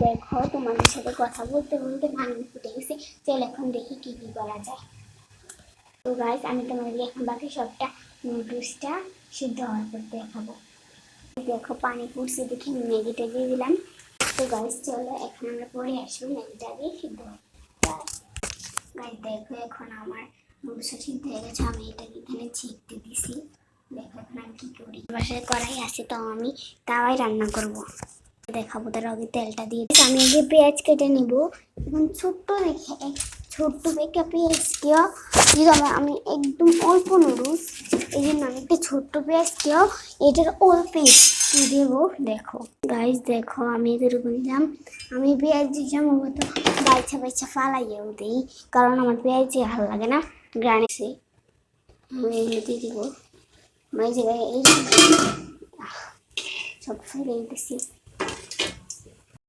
দেখো তোমাদের সাথে কথা বলতে বলতে পানি ফুটে গেছে। চল এখন দেখি কি কি করা যায়। তো গাইস আমি তোমাদের এখন বাকি সবটা নুডলসটা সিদ্ধ হওয়ার পর দেখাবো। দেখো পানি ফুটছে দেখে ম্যাগিটা দিয়ে দিলাম। তো গাইস চলো এখন আমরা পরে আসবো ম্যাগিটা দিয়ে সিদ্ধ হবে। গাইস দেখো এখন আমার নুডলসটা সিদ্ধ হয়ে গেছে। আমি এটাকে এখানে ছিটতে দিছি। দেখো এখন আমি কি করি, বাসায় কড়াই আছে তো আমি তাওয়াই রান্না করবো। দেখাবো তার আগে তেলটা দিয়ে আমি আগে পেঁয়াজ কেটে নিব। এখন ছোট্ট দেখে ছোট্ট একটা পেঁয়াজকেও আমি একদম অল্প নুডলস এই জন্য আমি একটা ছোট্ট পেঁয়াজকেও এটার অল্প একটু দেবো। দেখো গাইস দেখো আমি এরকম দিলাম। আমি পেঁয়াজ দিলাম মতো বাইছা বাইছা ফালাইয়াও দিই, কারণ আমার পেঁয়াজ ভালো লাগে না গ্রানেসে। আমি এগুলো দিয়ে দিব। এই জায়গায় এই সব ফেলে দিতেছি।